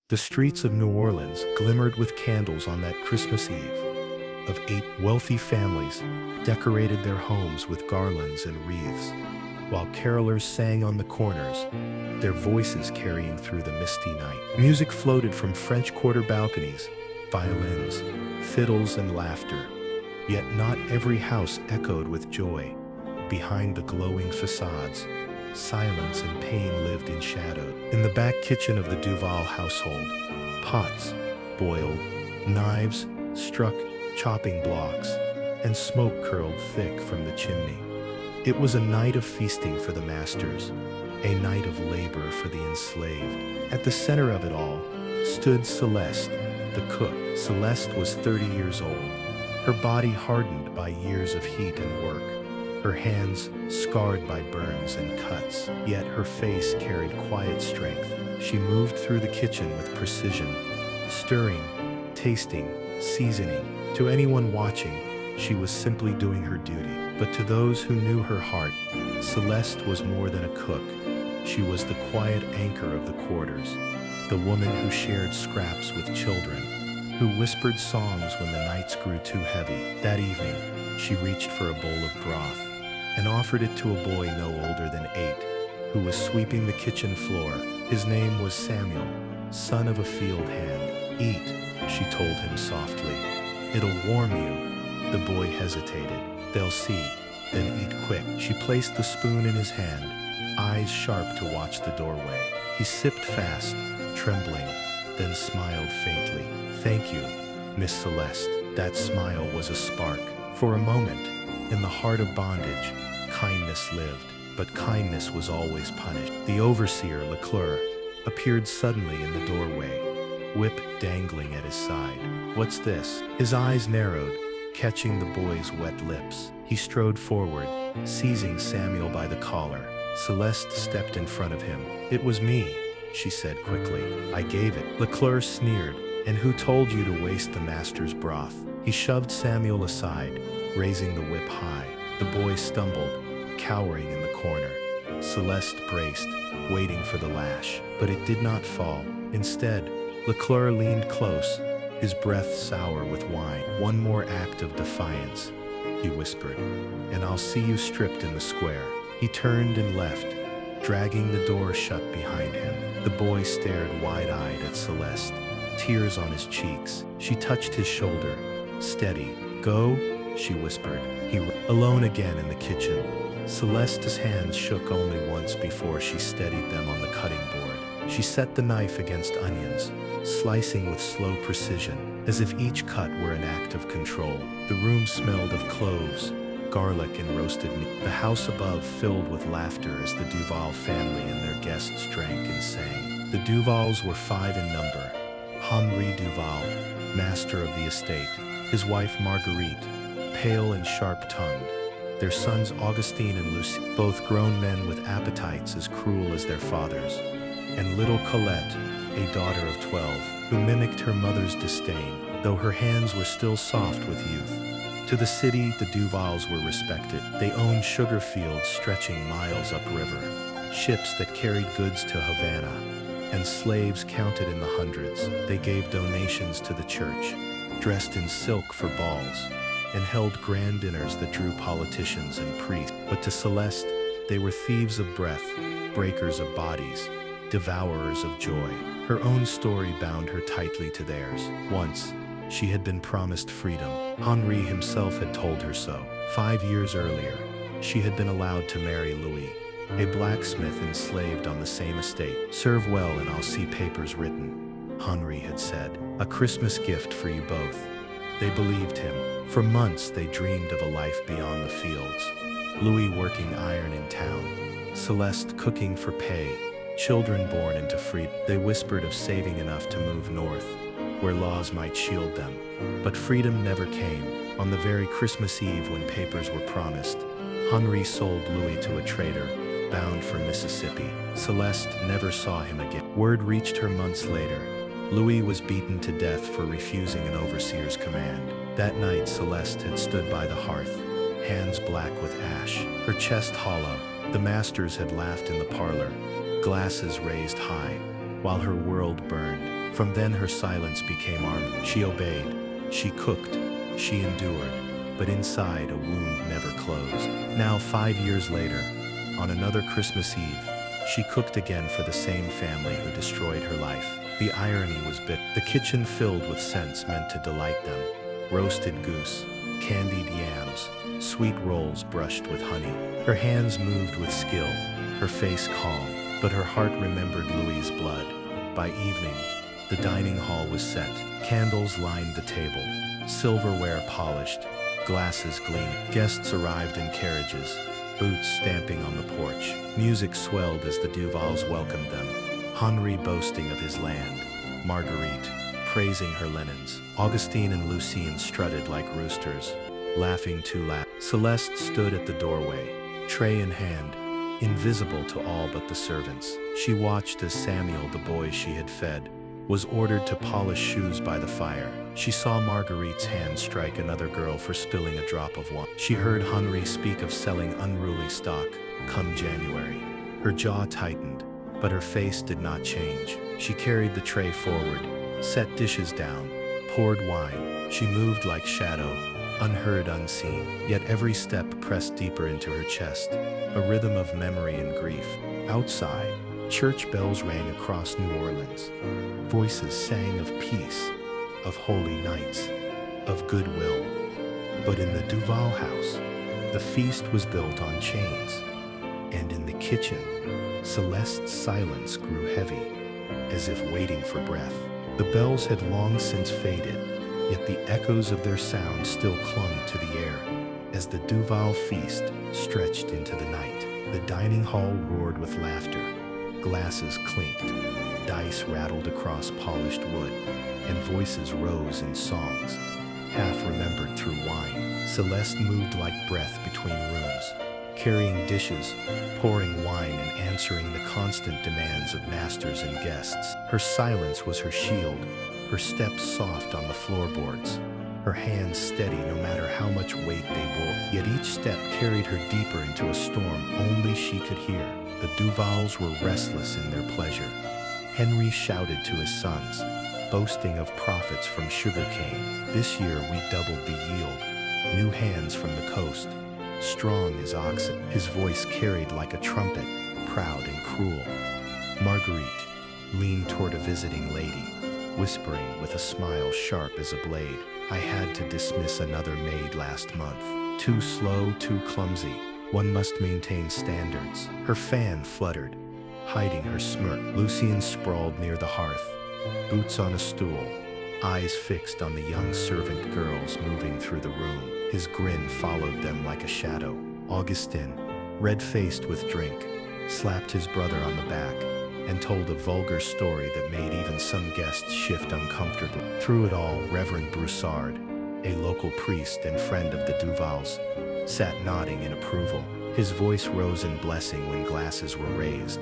The streets of New Orleans glimmered with candles on that Christmas Eve. Of 8 wealthy families decorated their homes with garlands and wreaths, while carolers sang on the corners, their voices carrying through the misty night. Music floated from French Quarter balconies, violins, fiddles, and laughter. Yet not every house echoed with joy. Behind the glowing facades, silence and pain lived in shadow. In the back kitchen of the Duval household, pots boiled, knives struck chopping blocks, and smoke curled thick from the chimney. It was a night of feasting for the masters, a night of labor for the enslaved. At the center of it all stood Celeste, the cook. Celeste was 30 years old, her body hardened by years of heat and work, her hands scarred by burns and cuts, yet her face carried quiet strength. She moved through the kitchen with precision, stirring, tasting, seasoning. To anyone watching, she was simply doing her duty. But to those who knew her heart, Celeste was more than a cook. She was the quiet anchor of the quarters, the woman who shared scraps with children, who whispered songs when the nights grew too heavy. That evening, she reached for a bowl of broth and offered it to a boy no older than 8, who was sweeping the kitchen floor. His name was Samuel, son of a field hand. "Eat," she told him softly. "It'll warm you." The boy hesitated. "They'll see. Then eat quick." She placed the spoon in his hand, eyes sharp to watch the doorway. He sipped fast, trembling, then smiled faintly. "Thank you, Miss Celeste." That smile was a spark. For a moment, in the heart of bondage, kindness lived, but kindness was always punished. The overseer, Leclerc, appeared suddenly in the doorway, whip dangling at his side. "What's this?" His eyes narrowed, catching the boy's wet lips. He strode forward, seizing Samuel by the collar. Celeste stepped in front of him. "It was me," she said quickly. "I gave it." Leclerc sneered. "And who told you to waste the master's broth?" He shoved Samuel aside, raising the whip high. The boy stumbled, cowering in the corner. Celeste braced, waiting for the lash, but it did not fall. Instead, Leclerc leaned close, his breath sour with wine. "One more act of defiance," he whispered, "and I'll see you stripped in the square." He turned and left, dragging the door shut behind him. The boy stared wide-eyed at Celeste, tears on his cheeks. She touched his shoulder. "Steady. Go," she whispered. Alone again in the kitchen, Celeste's hands shook only once before she steadied them on the cutting board. She set the knife against onions, slicing with slow precision, as if each cut were an act of control. The room smelled of cloves, garlic, and roasted meat. The house above filled with laughter as the Duval family and their guests drank and sang. The Duvals were 5 in number. Henri Duval, master of the estate, his wife Marguerite, pale and sharp-tongued, their sons Augustine and Lucie, both grown men with appetites as cruel as their fathers, and little Colette, a daughter of 12, who mimicked her mother's disdain, though her hands were still soft with youth. To the city, the Duvals were respected. They owned sugar fields stretching miles upriver, ships that carried goods to Havana, and slaves counted in the hundreds. They gave donations to the church, dressed in silk for balls, and held grand dinners that drew politicians and priests. But to Celeste, they were thieves of breath, breakers of bodies, devourers of joy. Her own story bound her tightly to theirs. Once, she had been promised freedom. Henri himself had told her so. 5 years earlier, she had been allowed to marry Louis, a blacksmith enslaved on the same estate. "Serve well and I'll see papers written," Henri had said. "A Christmas gift for you both." They believed him. For months they dreamed of a life beyond the fields. Louis working iron in town, Celeste cooking for pay, children born into freedom. They whispered of saving enough to move north, where laws might shield them. But freedom never came. On the very Christmas Eve when papers were promised, Henri sold Louis to a trader, bound for Mississippi. Celeste never saw him again. Word reached her months later. Louis was beaten to death for refusing an overseer's command. That night, Celeste had stood by the hearth, hands black with ash, her chest hollow. The masters had laughed in the parlor, glasses raised high, while her world burned. From then her silence became armed. She obeyed, she cooked, she endured, but inside a wound never closed. Now 5 years later, on another Christmas Eve, she cooked again for the same family who destroyed her life. The irony was bitter. The kitchen filled with scents meant to delight them. Roasted goose, candied yams, sweet rolls brushed with honey. Her hands moved with skill, her face calm, but her heart remembered Louis's blood. By evening, the dining hall was set. Candles lined the table, silverware polished, glasses gleaming. Guests arrived in carriages, boots stamping on the porch. Music swelled as the Duvals welcomed them. Henri boasting of his land, Marguerite praising her linens. Augustine and Lucien strutted like roosters, laughing too loud. Celeste stood at the doorway, tray in hand, invisible to all but the servants. She watched as Samuel, the boy she had fed, was ordered to polish shoes by the fire. She saw Marguerite's hand strike another girl for spilling a drop of wine. She heard Henri speak of selling unruly stock come January. Her jaw tightened, but her face did not change. She carried the tray forward, set dishes down, poured wine. She moved like shadow, unheard, unseen, yet every step pressed deeper into her chest, a rhythm of memory and grief. Outside, church bells rang across New Orleans. Voices sang of peace, of holy nights, of goodwill. But in the Duval house, the feast was built on chains. And in the kitchen, Celeste's silence grew heavy, as if waiting for breath. The bells had long since faded, yet the echoes of their sound still clung to the air. As the Duval feast stretched into the night, the dining hall roared with laughter. Glasses clinked, dice rattled across polished wood, and voices rose in songs, half remembered through wine. Celeste moved like breath between rooms, carrying dishes, pouring wine, and answering the constant demands of masters and guests. Her silence was her shield, her steps soft on the floorboards, her hands steady no matter how much weight they bore. Yet each step carried her deeper into a storm only she could hear. The Duvals were restless in their pleasure. Henri shouted to his sons, boasting of profits from sugarcane. This year we doubled the yield. New hands from the coast, strong as oxen. His voice carried like a trumpet, proud and cruel. Marguerite leaned toward a visiting lady, whispering with a smile sharp as a blade, "I had to dismiss another maid last month. Too slow, too clumsy. One must maintain standards." Her fan fluttered, hiding her smirk. Lucien sprawled near the hearth, boots on a stool, eyes fixed on the young servant girls moving through the room. His grin followed them like a shadow. Augustin, red-faced with drink, slapped his brother on the back and told a vulgar story that made even some guests shift uncomfortably. Through it all, Reverend Broussard, a local priest and friend of the Duvals, sat nodding in approval. His voice rose in blessing when glasses were raised,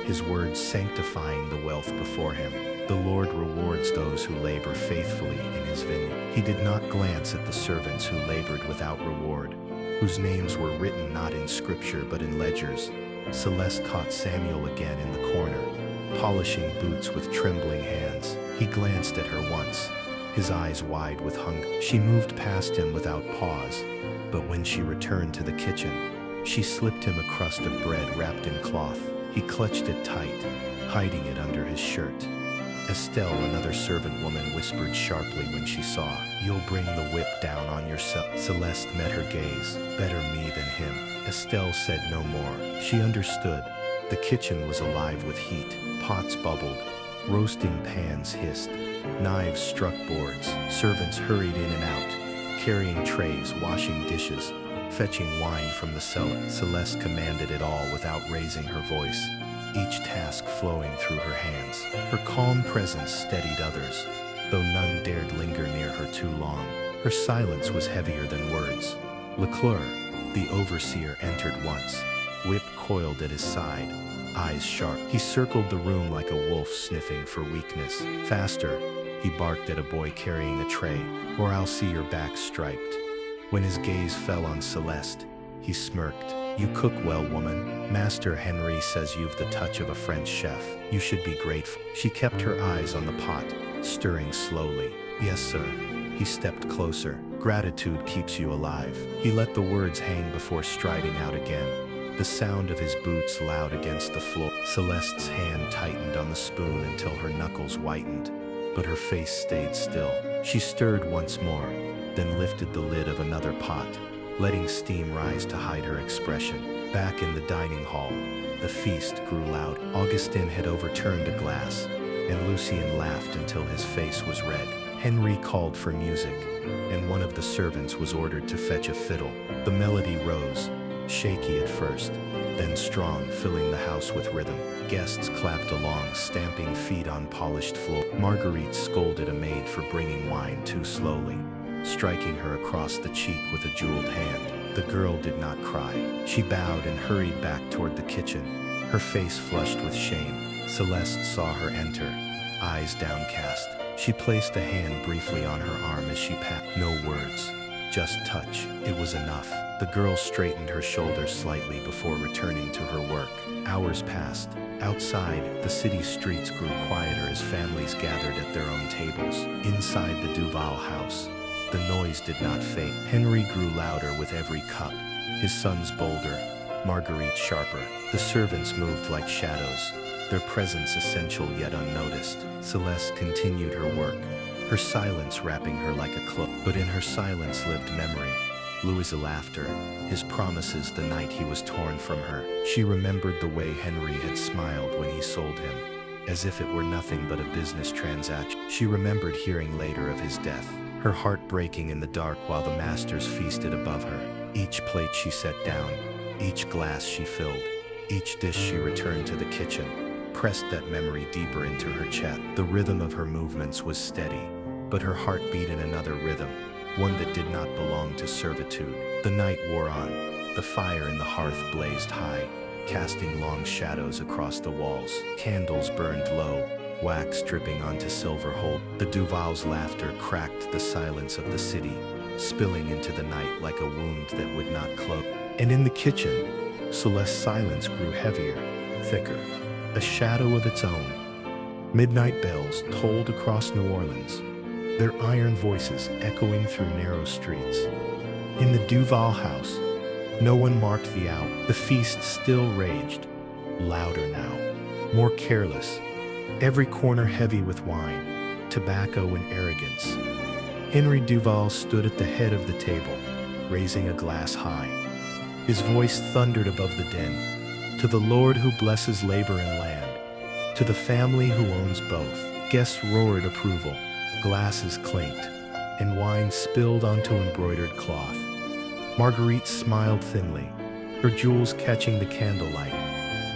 his words sanctifying the wealth before him. The Lord rewards those who labor faithfully in his vineyard. He did not glance at the servants who labored without reward, whose names were written not in scripture but in ledgers. Celeste caught Samuel again in the corner, polishing boots with trembling hands. He glanced at her once, his eyes wide with hunger. She moved past him without pause, but when she returned to the kitchen, she slipped him a crust of bread wrapped in cloth. He clutched it tight, hiding it under his shirt. Estelle, another servant woman, whispered sharply when she saw, "You'll bring the whip down on yourself." Celeste met her gaze. "Better me than him." Estelle said no more. She understood. The kitchen was alive with heat. Pots bubbled, roasting pans hissed, knives struck boards. Servants hurried in and out, carrying trays, washing dishes, fetching wine from the cellar. Celeste commanded it all without raising her voice, each task flowing through her hands. Her calm presence steadied others, though none dared linger near her too long. Her silence was heavier than words. Leclerc, the overseer, entered once, whip coiled at his side, eyes sharp. He circled the room like a wolf sniffing for weakness. "Faster," he barked at a boy carrying a tray, "or I'll see your back striped." When his gaze fell on Celeste, he smirked. "You cook well, woman. Master Henri says you've the touch of a French chef. You should be grateful." She kept her eyes on the pot, stirring slowly. "Yes, sir." He stepped closer. "Gratitude keeps you alive." He let the words hang before striding out again, the sound of his boots loud against the floor. Celeste's hand tightened on the spoon until her knuckles whitened, but her face stayed still. She stirred once more, then lifted the lid of another pot, letting steam rise to hide her expression. Back in the dining hall, the feast grew loud. Augustin had overturned a glass, and Lucien laughed until his face was red. Henry called for music, and one of the servants was ordered to fetch a fiddle. The melody rose, shaky at first, then strong, filling the house with rhythm. Guests clapped along, stamping feet on polished floor. Marguerite scolded a maid for bringing wine too slowly, striking her across the cheek with a jeweled hand. The girl did not cry. She bowed and hurried back toward the kitchen, her face flushed with shame. Celeste saw her enter, eyes downcast. She placed a hand briefly on her arm as she passed. No words, just touch. It was enough. The girl straightened her shoulders slightly before returning to her work. Hours passed. Outside, the city streets grew quieter as families gathered at their own tables. Inside the Duval house, the noise did not fade. Henry grew louder with every cup, his sons bolder, Marguerite sharper. The servants moved like shadows, their presence essential yet unnoticed. Celeste continued her work, her silence wrapping her like a cloak. But in her silence lived memory. Louis's laughter, his promises the night he was torn from her. She remembered the way Henry had smiled when he sold him, as if it were nothing but a business transaction. She remembered hearing later of his death, her heart breaking in the dark while the masters feasted above her. Each plate she set down, each glass she filled, each dish she returned to the kitchen, pressed that memory deeper into her chest. The rhythm of her movements was steady, but her heart beat in another rhythm, one that did not belong to servitude. The night wore on. The fire in the hearth blazed high, casting long shadows across the walls. Candles burned low, wax dripping onto silver hold. The Duval's laughter cracked the silence of the city, spilling into the night like a wound that would not close. And in the kitchen, Celeste's silence grew heavier, thicker, a shadow of its own. Midnight bells tolled across New Orleans, their iron voices echoing through narrow streets. In the Duval house, no one marked the hour. The feast still raged, louder now, more careless, every corner heavy with wine, tobacco, and arrogance. Henry Duval stood at the head of the table, raising a glass high. His voice thundered above the din. "To the Lord who blesses labor and land, to the family who owns both." Guests roared approval. Glasses clinked, and wine spilled onto embroidered cloth. Marguerite smiled thinly, her jewels catching the candlelight.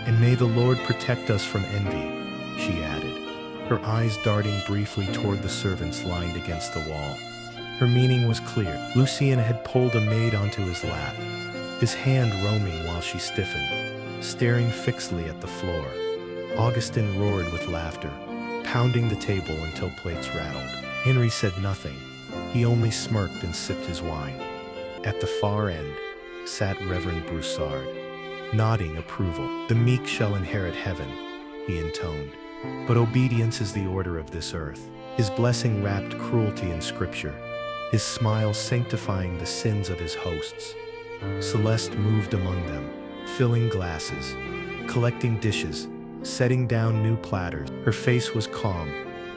"And may the Lord protect us from envy," she added, her eyes darting briefly toward the servants lined against the wall. Her meaning was clear. Lucien had pulled a maid onto his lap, his hand roaming while she stiffened, staring fixedly at the floor. Augustin roared with laughter, pounding the table until plates rattled. Henry said nothing. He only smirked and sipped his wine. At the far end sat Reverend Broussard, nodding approval. "The meek shall inherit heaven," he intoned. "But obedience is the order of this earth." His blessing wrapped cruelty in scripture, his smile sanctifying the sins of his hosts. Celeste moved among them, filling glasses, collecting dishes, setting down new platters. Her face was calm,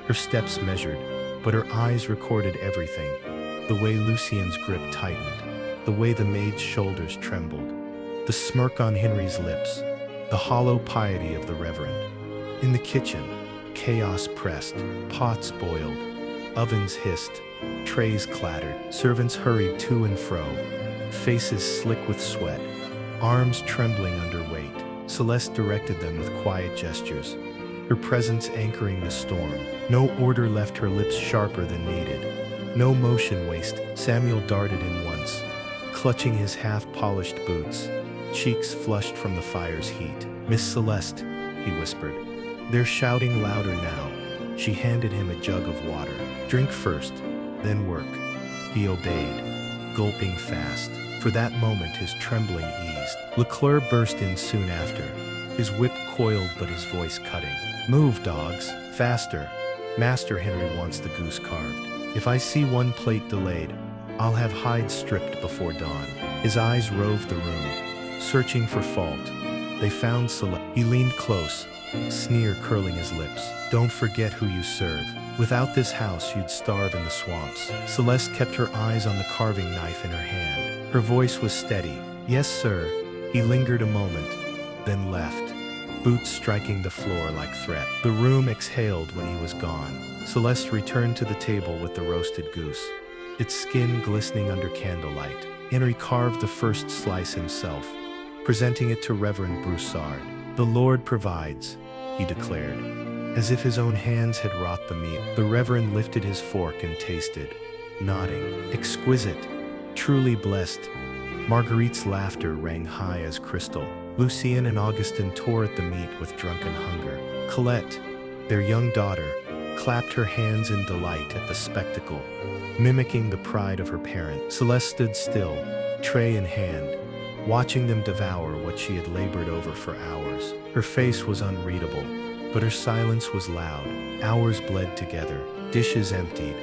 her steps measured, but her eyes recorded everything. The way Lucien's grip tightened, the way the maid's shoulders trembled, the smirk on Henry's lips, the hollow piety of the reverend. In the kitchen, chaos pressed, pots boiled, ovens hissed, trays clattered, servants hurried to and fro, faces slick with sweat, arms trembling under weight. Celeste directed them with quiet gestures, her presence anchoring the storm. No order left her lips sharper than needed, no motion wasted. Samuel darted in once, clutching his half-polished boots, cheeks flushed from the fire's heat. "Miss Celeste," he whispered. "They're shouting louder now." She handed him a jug of water. "Drink first, then work." He obeyed, gulping fast. For that moment his trembling eased. Leclerc burst in soon after, his whip coiled but his voice cutting. "Move, dogs, faster!" Master Henry wants the goose carved. If I see one plate delayed, I'll have hide stripped before dawn. His eyes roved the room, searching for fault. They found Celeste. He leaned close, sneer curling his lips. Don't forget who you serve. Without this house, you'd starve in the swamps. Celeste kept her eyes on the carving knife in her hand. Her voice was steady. Yes, sir. He lingered a moment, then left, boots striking the floor like threat. The room exhaled when he was gone. Celeste returned to the table with the roasted goose, its skin glistening under candlelight. Henry carved the first slice himself, presenting it to Reverend Broussard. The Lord provides, he declared, as if his own hands had wrought the meal. The Reverend lifted his fork and tasted, nodding. Exquisite, truly blessed. Marguerite's laughter rang high as crystal. Lucien and Augustin tore at the meat with drunken hunger. Colette, their young daughter, clapped her hands in delight at the spectacle, mimicking the pride of her parent. Celeste stood still, tray in hand, watching them devour what she had labored over for hours. Her face was unreadable, but her silence was loud. Hours bled together, dishes emptied,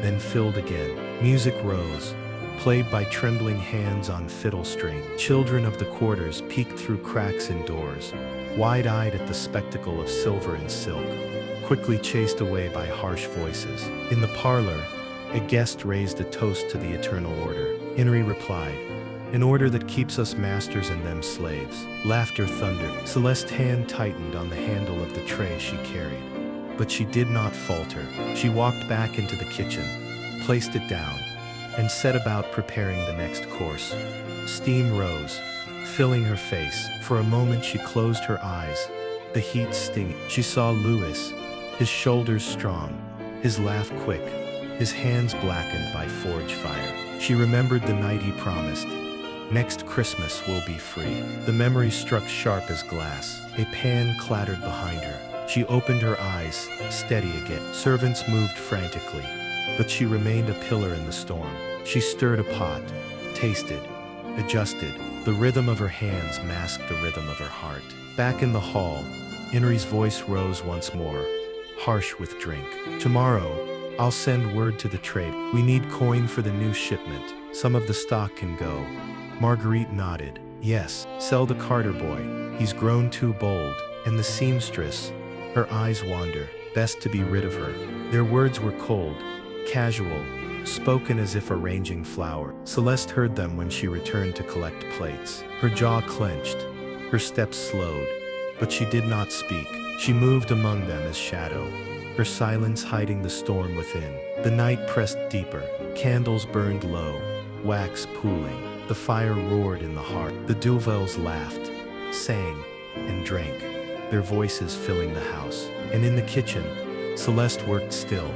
then filled again. Music rose, played by trembling hands on fiddle string. Children of the quarters peeked through cracks in doors, wide-eyed at the spectacle of silver and silk, quickly chased away by harsh voices. In the parlor, a guest raised a toast to the eternal order. Henry replied, an order that keeps us masters and them slaves. Laughter thundered. Celeste's hand tightened on the handle of the tray she carried, but she did not falter. She walked back into the kitchen, placed it down, and set about preparing the next course. Steam rose, filling her face. For a moment she closed her eyes, the heat stinging. She saw Louis, his shoulders strong, his laugh quick, his hands blackened by forge fire. She remembered the night he promised, next Christmas we'll be free. The memory struck sharp as glass. A pan clattered behind her. She opened her eyes, steady again. Servants moved frantically, but she remained a pillar in the storm. She stirred a pot, tasted, adjusted. The rhythm of her hands masked the rhythm of her heart. Back in the hall, Henry's voice rose once more, harsh with drink. Tomorrow, I'll send word to the trade. We need coin for the new shipment. Some of the stock can go. Marguerite nodded. Yes, sell the carter boy. He's grown too bold. And the seamstress, her eyes wander. Best to be rid of her. Their words were cold, casual, spoken as if arranging flour. Celeste heard them when she returned to collect plates. Her jaw clenched, her steps slowed, but she did not speak. She moved among them as shadow, her silence hiding the storm within. The night pressed deeper. Candles burned low, wax pooling. The fire roared in the heart. The Duvals laughed, sang, and drank, their voices filling the house. And in the kitchen, Celeste worked still,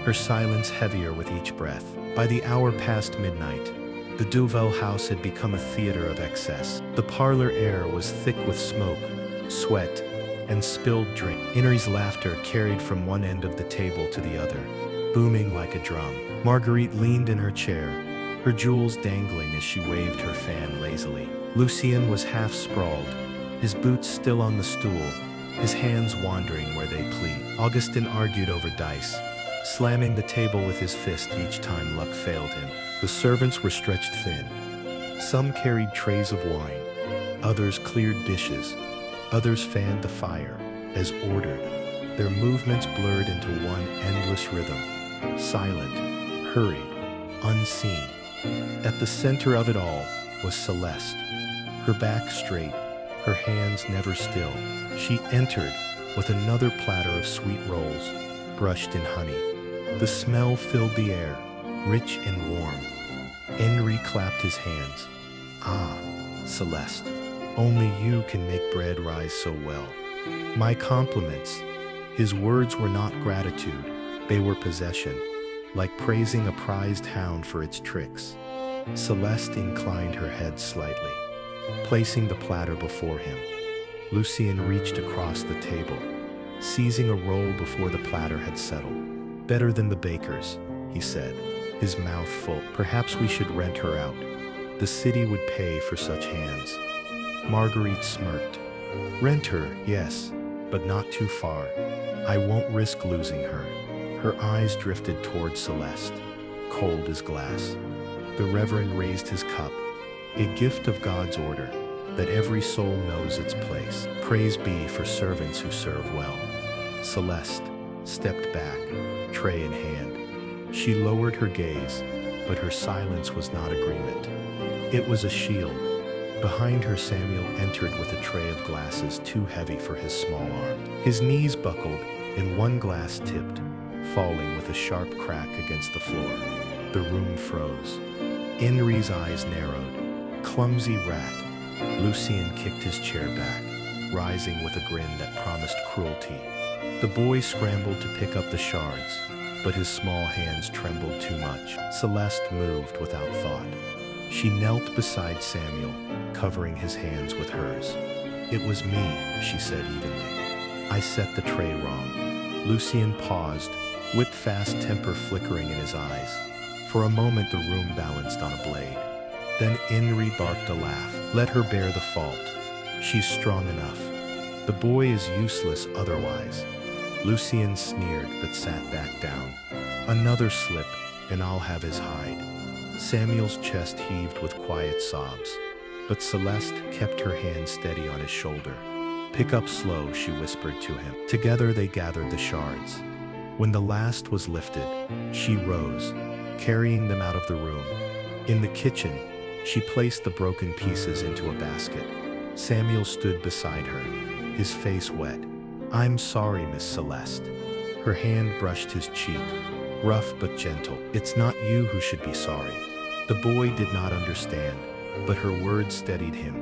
her silence heavier with each breath. By the hour past midnight, the Duval house had become a theater of excess. The parlor air was thick with smoke, sweat, and spilled drink. Henry's laughter carried from one end of the table to the other, booming like a drum. Marguerite leaned in her chair, her jewels dangling as she waved her fan lazily. Lucien was half sprawled, his boots still on the stool, his hands wandering where they plead. Augustin argued over dice, slamming the table with his fist each time luck failed him. The servants were stretched thin. Some carried trays of wine, others cleared dishes, others fanned the fire, as ordered. Their movements blurred into one endless rhythm, silent, hurried, unseen. At the center of it all was Celeste, her back straight, her hands never still. She entered with another platter of sweet rolls, brushed in honey. The smell filled the air, rich and warm. Henry clapped his hands. Ah, Celeste, only you can make bread rise so well. My compliments. His words were not gratitude, they were possession, like praising a prized hound for its tricks. Celeste inclined her head slightly, placing the platter before him. Lucien reached across the table, seizing a roll before the platter had settled. Better than the baker's, he said, his mouth full. Perhaps we should rent her out. The city would pay for such hands. Marguerite smirked. Rent her, yes, but not too far. I won't risk losing her. Her eyes drifted toward Celeste, cold as glass. The Reverend raised his cup, a gift of God's order, that every soul knows its place. Praise be for servants who serve well. Celeste stepped back, tray in hand. She lowered her gaze, but her silence was not agreement. It was a shield. Behind her, Samuel entered with a tray of glasses too heavy for his small arm. His knees buckled, and one glass tipped, falling with a sharp crack against the floor. The room froze. Henry's eyes narrowed. Clumsy rat. Lucien kicked his chair back, rising with a grin that promised cruelty. The boy scrambled to pick up the shards, but his small hands trembled too much. Celeste moved without thought. She knelt beside Samuel, covering his hands with hers. "It was me," she said evenly. "I set the tray wrong." Lucien paused, whip-fast temper flickering in his eyes. For a moment the room balanced on a blade. Then Henry barked a laugh. "Let her bear the fault. She's strong enough. The boy is useless otherwise." Lucien sneered but sat back down. "Another slip, and I'll have his hide." Samuel's chest heaved with quiet sobs, but Celeste kept her hand steady on his shoulder. "Pick up slow," she whispered to him. Together they gathered the shards. When the last was lifted, she rose, carrying them out of the room. In the kitchen, she placed the broken pieces into a basket. Samuel stood beside her, his face wet. "I'm sorry, Miss Celeste." Her hand brushed his cheek, rough but gentle. "It's not you who should be sorry." The boy did not understand, but her words steadied him.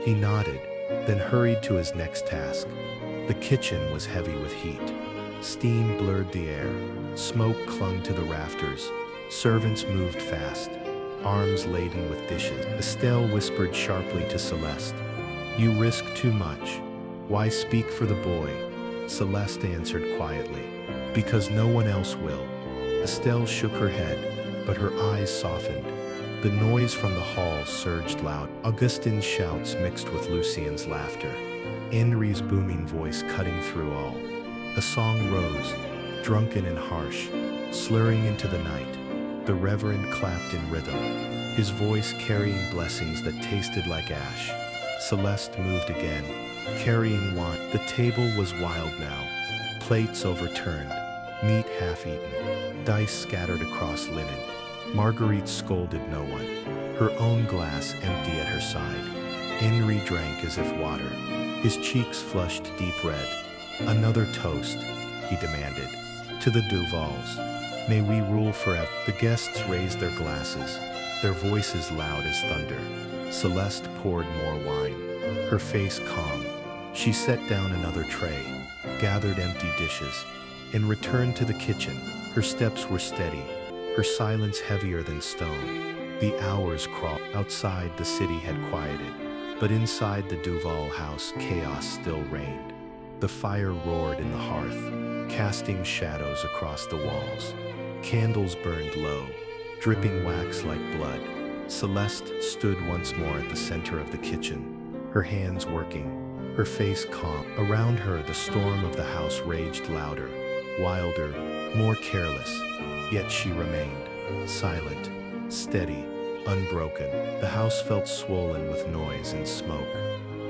He nodded, then hurried to his next task. The kitchen was heavy with heat. Steam blurred the air. Smoke clung to the rafters. Servants moved fast, arms laden with dishes. Estelle whispered sharply to Celeste, "You risk too much. Why speak for the boy?" Celeste answered quietly, "Because no one else will." Estelle shook her head, but her eyes softened. The noise from the hall surged loud. Augustine's shouts mixed with Lucien's laughter. Henry's booming voice cutting through all. A song rose, drunken and harsh, slurring into the night. The Reverend clapped in rhythm, his voice carrying blessings that tasted like ash. Celeste moved again, carrying wine. The table was wild now, plates overturned, meat half-eaten, dice scattered across linen. Marguerite scolded no one, her own glass empty at her side. Henry drank as if water, his cheeks flushed deep red. "Another toast," he demanded, "to the Duvals. May we rule forever." The guests raised their glasses, their voices loud as thunder. Celeste poured more wine, her face calm. She set down another tray, gathered empty dishes, and returned to the kitchen. Her steps were steady, her silence heavier than stone. The hours crawled. Outside, the city had quieted, but inside the Duval house, chaos still reigned. The fire roared in the hearth, casting shadows across the walls. Candles burned low, dripping wax like blood. Celeste stood once more at the center of the kitchen, her hands working, her face calm. Around her, the storm of the house raged louder, wilder, more careless, yet she remained, silent, steady, unbroken. The house felt swollen with noise and smoke.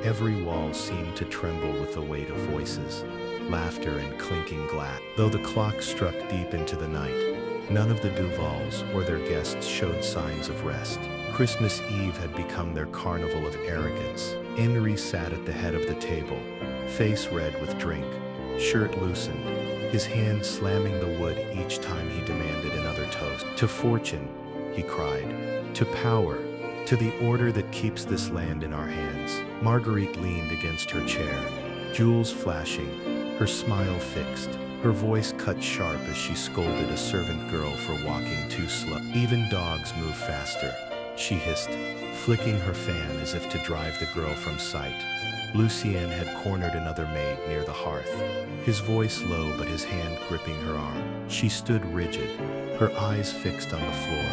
Every wall seemed to tremble with the weight of voices, laughter and clinking glass. Though the clock struck deep into the night, none of the Duvals or their guests showed signs of rest. Christmas Eve had become their carnival of arrogance. Henry sat at the head of the table, face red with drink, shirt loosened, his hand slamming the wood each time he demanded another toast. "To fortune," he cried, "to power, to the order that keeps this land in our hands." Marguerite leaned against her chair, jewels flashing, her smile fixed. Her voice cut sharp as she scolded a servant girl for walking too slow. "Even dogs move faster," she hissed, flicking her fan as if to drive the girl from sight. Lucien had cornered another maid near the hearth, his voice low but his hand gripping her arm. She stood rigid, her eyes fixed on the floor,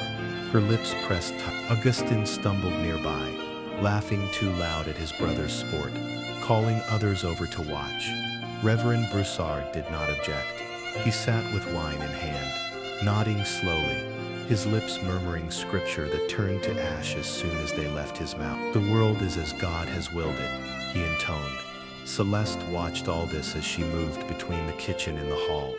her lips pressed tight. Augustine stumbled nearby, laughing too loud at his brother's sport, calling others over to watch. Reverend Broussard did not object. He sat with wine in hand, nodding slowly, his lips murmuring scripture that turned to ash as soon as they left his mouth. "The world is as God has willed it," he intoned. Celeste watched all this as she moved between the kitchen and the hall.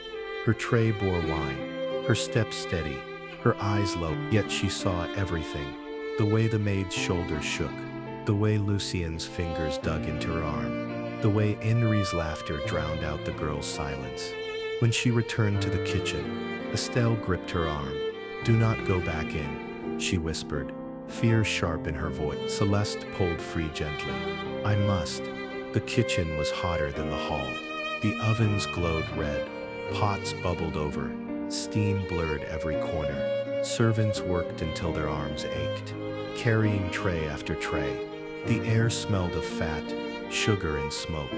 Her tray bore wine, her steps steady, her eyes low, yet she saw everything. The way the maid's shoulders shook, the way Lucien's fingers dug into her arm, the way Henri's laughter drowned out the girl's silence. When she returned to the kitchen, Estelle gripped her arm. "Do not go back in," she whispered, fear sharp in her voice. Celeste pulled free gently. "I must." The kitchen was hotter than the hall. The ovens glowed red, pots bubbled over, steam blurred every corner. Servants worked until their arms ached, carrying tray after tray. The air smelled of fat, sugar, and smoke,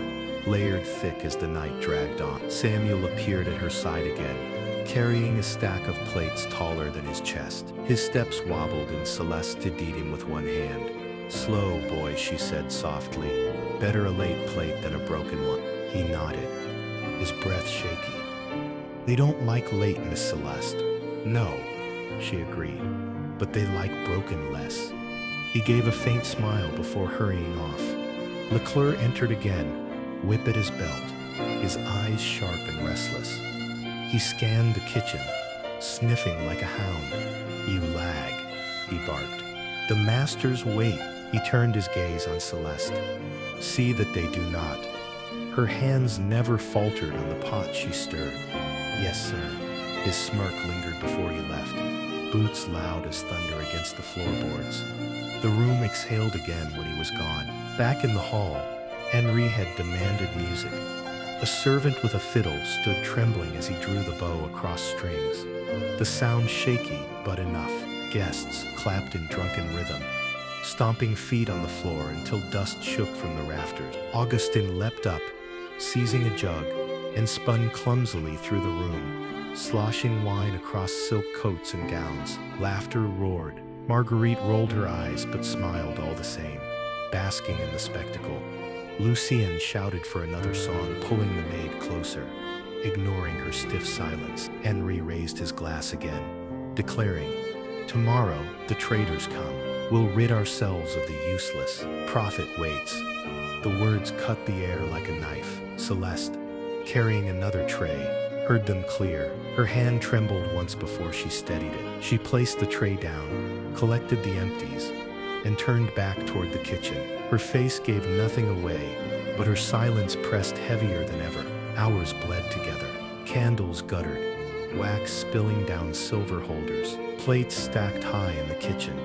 layered thick as the night dragged on. Samuel appeared at her side again, carrying a stack of plates taller than his chest. His steps wobbled and Celeste did him with one hand. "Slow, boy," she said softly. "Better a late plate than a broken one." He nodded, his breath shaky. "They don't like late, Miss Celeste." "No," she agreed, "but they like broken less." He gave a faint smile before hurrying off. Leclerc entered again, whip at his belt, his eyes sharp and restless. He scanned the kitchen, sniffing like a hound. "You lag," he barked. "The masters wait." He turned his gaze on Celeste. "See that they do not." Her hands never faltered on the pot she stirred. "Yes, sir." His smirk lingered before he left, boots loud as thunder against the floorboards. The room exhaled again when he was gone. Back in the hall, Henri had demanded music. A servant with a fiddle stood trembling as he drew the bow across strings. The sound shaky, but enough. Guests clapped in drunken rhythm, stomping feet on the floor until dust shook from the rafters. Augustin leapt up, seizing a jug, and spun clumsily through the room, sloshing wine across silk coats and gowns. Laughter roared. Marguerite rolled her eyes but smiled all the same, basking in the spectacle. Lucien shouted for another song, pulling the maid closer. Ignoring her stiff silence, Henri raised his glass again, declaring, "Tomorrow the traders come. We'll rid ourselves of the useless. Profit waits." The words cut the air like a knife. Celeste, carrying another tray, heard them clear. Her hand trembled once before she steadied it. She placed the tray down, collected the empties, and turned back toward the kitchen. Her face gave nothing away, but her silence pressed heavier than ever. Hours bled together. Candles guttered, wax spilling down silver holders, plates stacked high in the kitchen,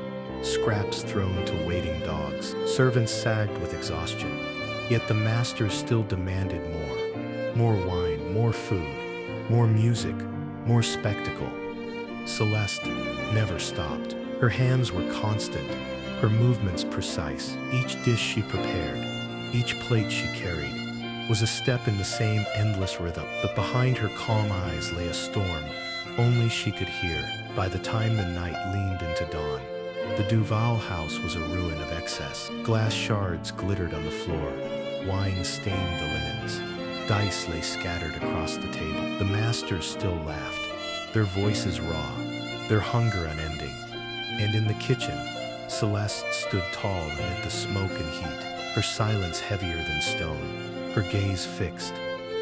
scraps thrown to waiting dogs. Servants sagged with exhaustion, yet the masters still demanded more. More wine, more food, more music, more spectacle. Celeste never stopped. Her hands were constant, her movements precise. Each dish she prepared, each plate she carried, was a step in the same endless rhythm. But behind her calm eyes lay a storm only she could hear. By the time the night leaned into dawn, the Duval house was a ruin of excess. Glass shards glittered on the floor, wine stained the linens, dice lay scattered across the table. The masters still laughed, their voices raw, their hunger unending. And in the kitchen, Celeste stood tall amid the smoke and heat, her silence heavier than stone, her gaze fixed,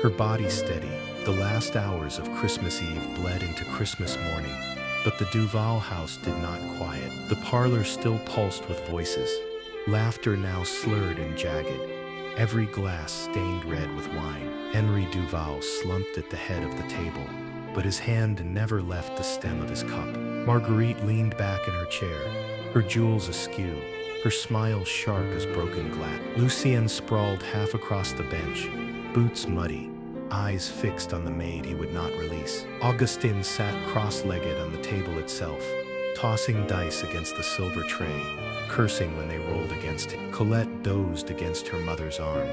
her body steady. The last hours of Christmas Eve bled into Christmas morning, but the Duval house did not quiet. The parlor still pulsed with voices, laughter now slurred and jagged, every glass stained red with wine. Henri Duval slumped at the head of the table, but his hand never left the stem of his cup. Marguerite leaned back in her chair, her jewels askew, her smile sharp as broken glass. Lucien sprawled half across the bench, boots muddy, eyes fixed on the maid he would not release. Augustin sat cross-legged on the table itself, tossing dice against the silver tray, cursing when they rolled against him. Colette dozed against her mother's arm,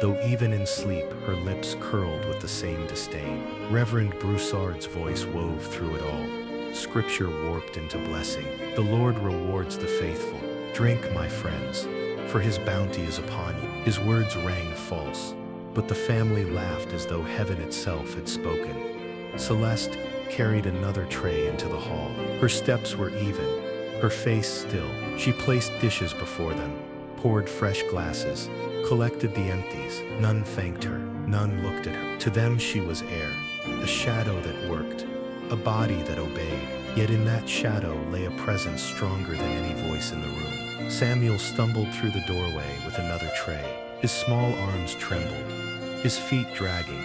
though even in sleep her lips curled with the same disdain. Reverend Broussard's voice wove through it all, scripture warped into blessing. "The Lord rewards the faithful. Drink, my friends, for his bounty is upon you." His words rang false, but the family laughed as though heaven itself had spoken. Celeste carried another tray into the hall. Her steps were even, her face still. She placed dishes before them, poured fresh glasses, collected the empties. None thanked her, none looked at her. To them she was air, a shadow that worked, a body that obeyed. Yet in that shadow lay a presence stronger than any voice in the room. Samuel stumbled through the doorway with another tray. His small arms trembled, his feet dragging,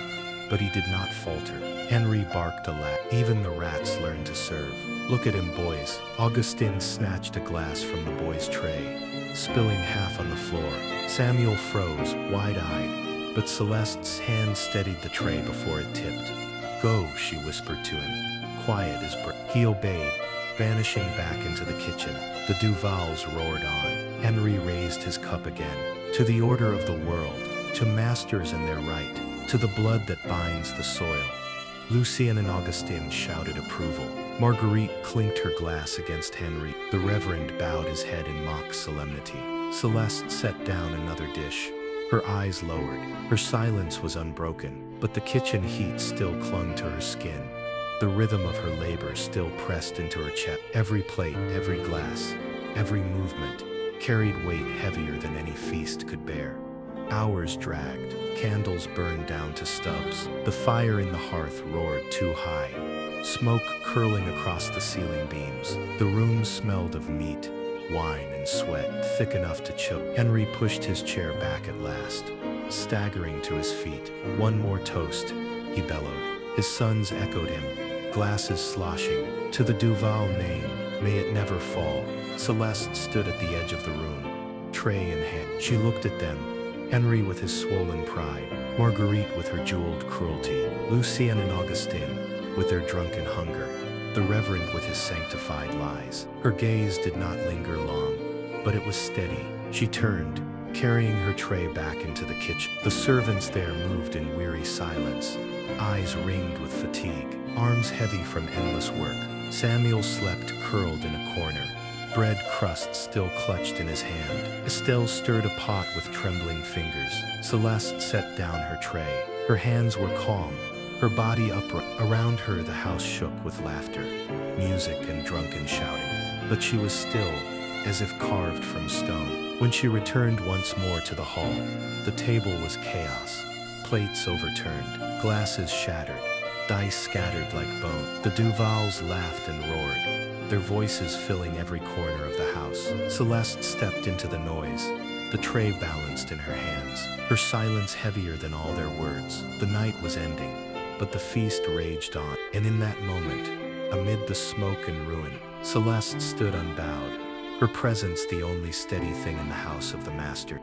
but he did not falter. Henry barked a laugh. Even the rats learned to serve. Look at him, boys. Augustine snatched a glass from the boy's tray, spilling half on the floor. Samuel froze, wide-eyed, but Celeste's hand steadied the tray before it tipped. Go, she whispered to him, quiet as breath. He obeyed, vanishing back into the kitchen. The Duvals roared on. Henry raised his cup again. To the order of the world, to masters and their right, to the blood that binds the soil. Lucien and Augustine shouted approval. Marguerite clinked her glass against Henry. The Reverend bowed his head in mock solemnity. Celeste set down another dish, her eyes lowered. Her silence was unbroken, but the kitchen heat still clung to her skin. The rhythm of her labor still pressed into her chest. Every plate, every glass, every movement carried weight heavier than any feast could bear. Hours dragged, candles burned down to stubs. The fire in the hearth roared too high, smoke curling across the ceiling beams. The room smelled of meat, wine, and sweat, thick enough to chill. Henry pushed his chair back at last, staggering to his feet. One more toast, he bellowed. His sons echoed him, glasses sloshing. To the Duval name, may it never fall. Celeste stood at the edge of the room, tray in hand. She looked at them, Henry with his swollen pride, Marguerite with her jeweled cruelty, Lucien and Augustine with their drunken hunger, the Reverend with his sanctified lies. Her gaze did not linger long, but it was steady. She turned, carrying her tray back into the kitchen. The servants there moved in weary silence, eyes ringed with fatigue, arms heavy from endless work. Samuel slept curled in a corner, bread crust still clutched in his hand. Estelle stirred a pot with trembling fingers. Celeste set down her tray. Her hands were calm, her body upright. Around her the house shook with laughter, music and drunken shouting. But she was still, as if carved from stone. When she returned once more to the hall, the table was chaos. Plates overturned, glasses shattered, dice scattered like bone. The Duvals laughed and roared, their voices filling every corner of the house. Celeste stepped into the noise, the tray balanced in her hands, her silence heavier than all their words. The night was ending, but the feast raged on. And in that moment, amid the smoke and ruin, Celeste stood unbowed, her presence the only steady thing in the house of the master.